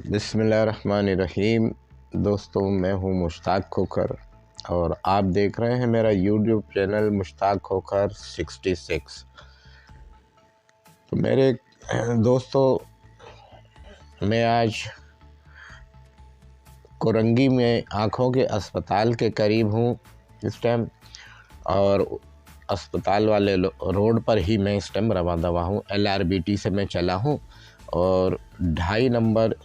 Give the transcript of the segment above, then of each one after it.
बिस्मिल्लाहिर्रहमानिर्रहीम। दोस्तों, मैं हूं मुश्ताक खोखर और आप देख रहे हैं मेरा यूट्यूब चैनल मुश्ताक खोखर 66। तो मेरे दोस्तों, मैं आज कोरंगी में आँखों के अस्पताल के करीब हूं इस टाइम, और अस्पताल वाले रोड पर ही मैं इस टाइम रवा दवा हूँ। LRBT से मैं चला हूँ और 2.5 नंबर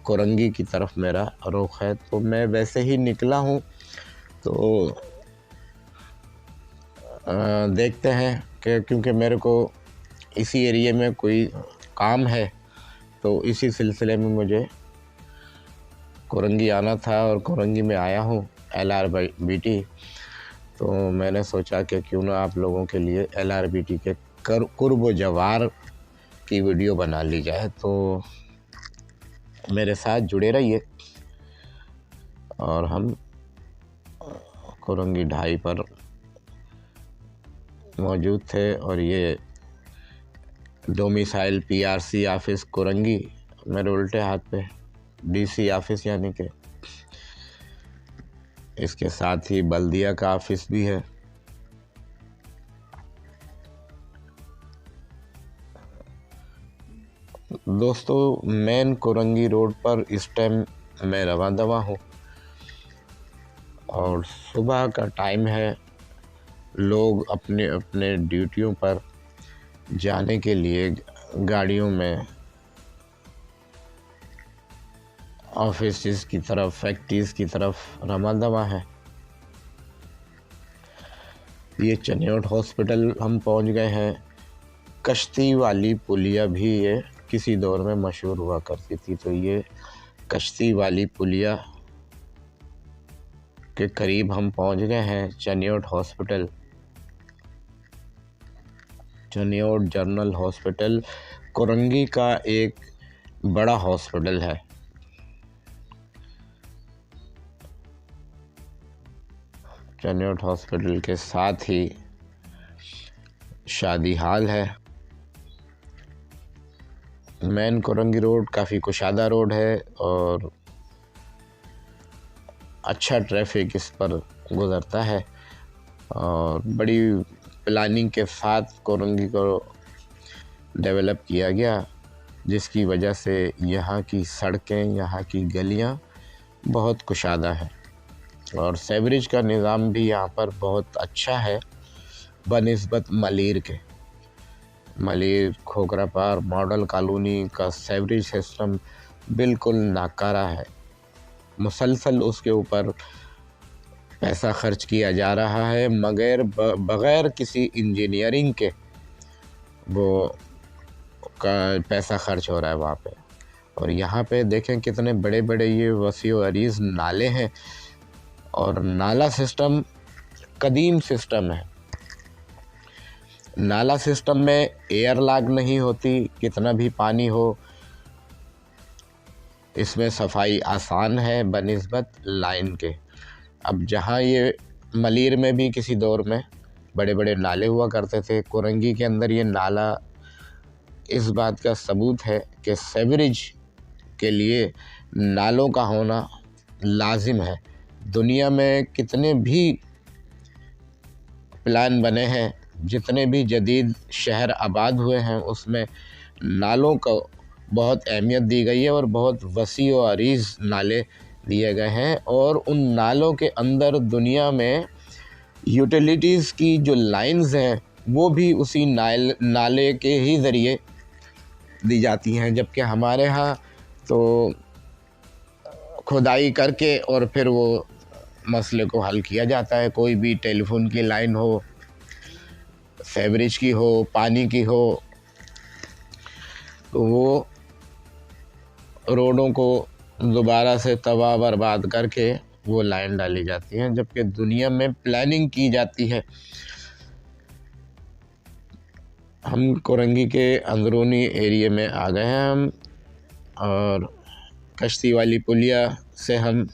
कोरंगी की तरफ मेरा रुख है। तो मैं वैसे ही निकला हूँ, तो देखते हैं कि क्योंकि मेरे को इसी एरिया में कोई काम है, तो इसी सिलसिले में मुझे कोरंगी आना था और कोरंगी में आया हूँ LRBT। तो मैंने सोचा कि क्यों ना आप लोगों के लिए LRBT के कुर्ब जवार की वीडियो बना ली जाए। तो मेरे साथ जुड़े रहिए। और हम कोरंगी 2.5 पर मौजूद थे और ये डोमिसाइल PRC ऑफिस कोरंगी मेरे उल्टे हाथ पे DC ऑफिस, यानी कि इसके साथ ही बल्दिया का ऑफिस भी है। दोस्तों, मेन कोरंगी रोड पर इस टाइम मैं रवा दवा हूँ और सुबह का टाइम है। लोग अपने अपने ड्यूटियों पर जाने के लिए गाड़ियों में ऑफिस की तरफ, फैक्ट्रीज की तरफ रवा दवा है। ये चनियोट हॉस्पिटल हम पहुंच गए हैं। कश्ती वाली पुलिया भी ये किसी दौर में मशहूर हुआ करती थी, तो ये कश्ती वाली पुलिया के करीब हम पहुंच गए हैं। Chiniot hospital, Chiniot general hospital Korangi का एक बड़ा हॉस्पिटल है। चनियोट हॉस्पिटल के साथ ही शादी हाल है। मेन कोरंगी रोड काफ़ी कुशादा रोड है और अच्छा ट्रैफिक इस पर गुज़रता है और बड़ी प्लानिंग के साथ कोरंगी को डेवलप किया गया, जिसकी वजह से यहाँ की सड़कें, यहाँ की गलियाँ बहुत कुशादा है और सेवरेज का निज़ाम भी यहाँ पर बहुत अच्छा है बनिस्बत मलीर के। मलीर, खोखरापार, मॉडल कॉलोनी का सेवरेज सिस्टम बिल्कुल नाकारा है। मुसलसल उसके ऊपर पैसा खर्च किया जा रहा है, मगर बग़ैर किसी इंजीनियरिंग के वो का पैसा खर्च हो रहा है वहाँ पे। और यहाँ पे देखें कितने बड़े बड़े ये वसी व अरीज़ नाले हैं और नाला सिस्टम कदीम सिस्टम है। नाला सिस्टम में एयर लॉक नहीं होती, कितना भी पानी हो इसमें सफाई आसान है बनिस्बत लाइन के। अब जहाँ ये मलीर में भी किसी दौर में बड़े बड़े नाले हुआ करते थे, कोरंगी के अंदर ये नाला इस बात का सबूत है कि सेवरेज के लिए नालों का होना लाजिम है। दुनिया में कितने भी प्लान बने हैं, जितने भी जदीद शहर आबाद हुए हैं, उसमें नालों को बहुत अहमियत दी गई है और बहुत वसी व अरीज़ नाले दिए गए हैं। और उन नालों के अंदर दुनिया में यूटिलिटीज़ की जो लाइंस हैं वो भी उसी नाले के ही ज़रिए दी जाती हैं, जबकि हमारे यहाँ तो खुदाई करके और फिर वो मसले को हल किया जाता है। कोई भी टेलीफोन की लाइन हो, सेवरेज की हो, पानी की हो, तो वो रोडों को दोबारा से तबाह बर्बाद करके वो लाइन डाली जाती है, जबकि दुनिया में प्लानिंग की जाती है। हम कोरंगी के अंदरूनी एरिया में आ गए हैं हम, और कश्ती वाली पुलिया से हम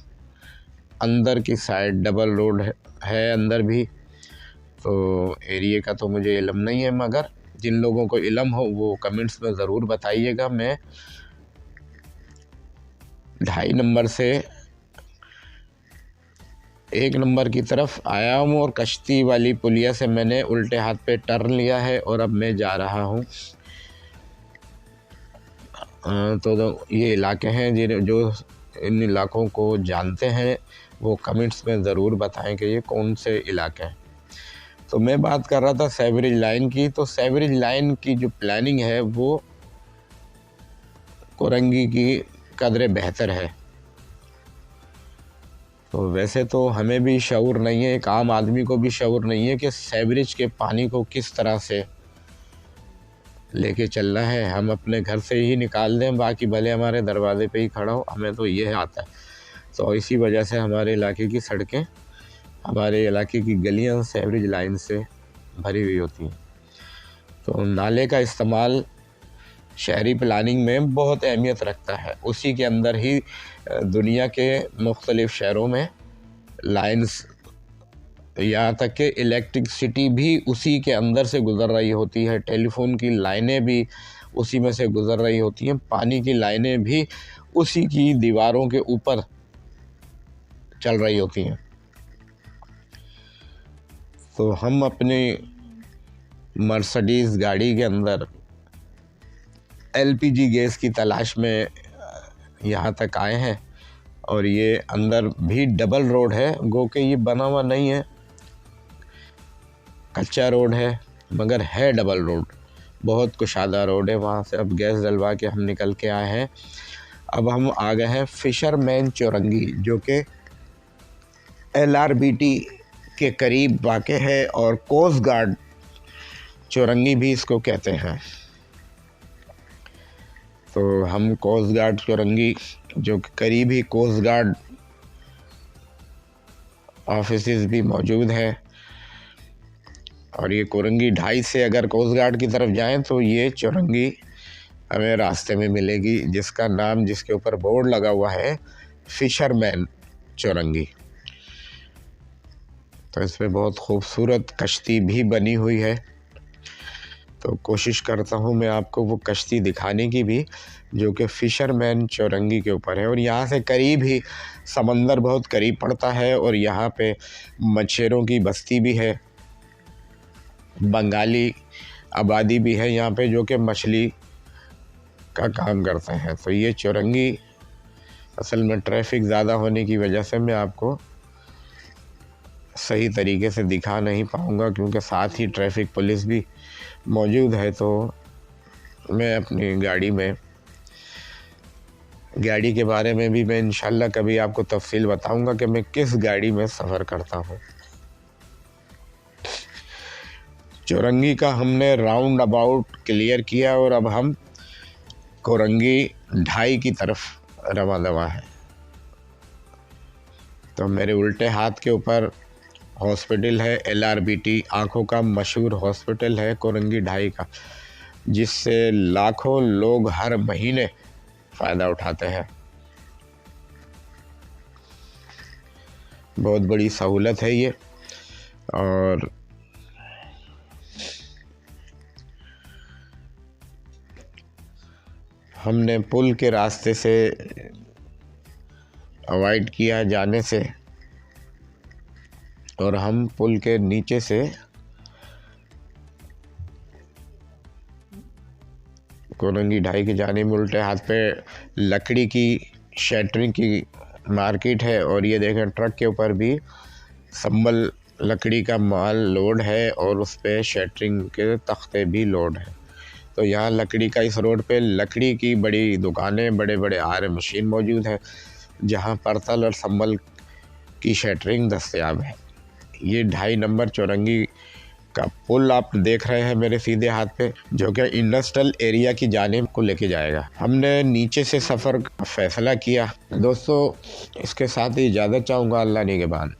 अंदर की साइड डबल रोड है अंदर भी। तो एरिया का तो मुझे इल्म नहीं है, मगर जिन लोगों को इल्म हो वो कमेंट्स में ज़रूर बताइएगा। मैं 2.5 नंबर से 1 नंबर की तरफ आया हूँ और कश्ती वाली पुलिया से मैंने उल्टे हाथ पे टर्न लिया है और अब मैं जा रहा हूँ। तो ये इलाके हैं जो इन इलाकों को जानते हैं वो कमेंट्स में ज़रूर बताएं कि ये कौन से इलाके हैं। तो मैं बात कर रहा था सेवरेज लाइन की। तो सेवरेज लाइन की जो प्लानिंग है वो कोरंगी की कदरे बेहतर है। तो वैसे तो हमें भी शऊर नहीं है, एक आम आदमी को भी शऊर नहीं है कि सेवरेज के पानी को किस तरह से लेके चलना है। हम अपने घर से ही निकाल दें, बाकी भले हमारे दरवाजे पे ही खड़ा हो, हमें तो ये आता है। तो इसी वजह से हमारे इलाके की सड़कें, हमारे इलाके की गलियां सेवरेज लाइन से भरी हुई होती हैं। तो नाले का इस्तेमाल शहरी प्लानिंग में बहुत अहमियत रखता है। उसी के अंदर ही दुनिया के मुख्तलिफ़ शहरों में लाइंस, यहाँ तक कि इलेक्ट्रिसिटी भी उसी के अंदर से गुज़र रही होती है, टेलीफोन की लाइनें भी उसी में से गुज़र रही होती हैं, पानी की लाइनें भी उसी की दीवारों के ऊपर चल रही होती हैं। तो हम अपनी मर्सिडीज़ गाड़ी के अंदर एलपीजी गैस की तलाश में यहाँ तक आए हैं और ये अंदर भी डबल रोड है, गो के ये बना हुआ नहीं है, कच्चा रोड है मगर है डबल रोड, बहुत कुशादा रोड है। वहाँ से अब गैस डलवा के हम निकल के आए हैं। अब हम आ गए हैं फिशरमैन चौरंगी, जो कि LRBT के करीब वाक़ है और कोस्ट गार्ड चौरंगी भी इसको कहते हैं। तो हम कोस्ट गार्ड चौरंगी, जो कि करीब ही कोस्ट गार्ड ऑफिसेज भी मौजूद है, और ये कोरंगी 2.5 से अगर कोस्ट गार्ड की तरफ जाएं तो ये चौरंगी हमें रास्ते में मिलेगी, जिसका नाम, जिसके ऊपर बोर्ड लगा हुआ है फिशरमैन चौरंगी। तो इसमें बहुत खूबसूरत कश्ती भी बनी हुई है। तो कोशिश करता हूँ मैं आपको वो कश्ती दिखाने की भी, जो कि फिशरमैन चौरंगी के ऊपर है। और यहाँ से करीब ही समंदर बहुत करीब पड़ता है और यहाँ पे मछेरों की बस्ती भी है, बंगाली आबादी भी है यहाँ पे, जो कि मछली का काम करते हैं। तो ये चौरंगी असल में ट्रैफिक ज़्यादा होने की वजह से मैं आपको सही तरीके से दिखा नहीं पाऊँगा, क्योंकि साथ ही ट्रैफिक पुलिस भी मौजूद है। तो मैं अपनी गाड़ी के बारे में भी मैं इंशाल्लाह कभी आपको तफसील बताऊंगा कि मैं किस गाड़ी में सफ़र करता हूँ। चौरंगी का हमने राउंड अबाउट क्लियर किया और अब हम कोरंगी 2.5 की तरफ रवा दवा है। तो मेरे उल्टे हाथ के ऊपर हॉस्पिटल है LRBT, आँखों का मशहूर हॉस्पिटल है कोरंगी 2.5 का, जिससे लाखों लोग हर महीने फ़ायदा उठाते हैं। बहुत बड़ी सहूलत है ये। और हमने पुल के रास्ते से अवॉइड किया जाने से, और हम पुल के नीचे से कोरंगी 2.5 की जानिब उल्टे हाथ पे लकड़ी की शटरिंग की मार्केट है। और ये देखें, ट्रक के ऊपर भी संबल लकड़ी का माल लोड है और उस पे शटरिंग के तख्ते भी लोड है। तो यहाँ लकड़ी का, इस रोड पे लकड़ी की बड़ी दुकानें, बड़े बड़े आर मशीन मौजूद है, जहाँ परतल और संबल की शटरिंग दस्तयाब है। ये 2.5 नंबर चौरंगी का पुल आप देख रहे हैं मेरे सीधे हाथ पे, जो कि इंडस्ट्रियल एरिया की जानिब को लेके जाएगा। हमने नीचे से सफ़र का फ़ैसला किया। दोस्तों, इसके साथ ही इजाज़त चाहूँगा। अल्लाह निगहबान।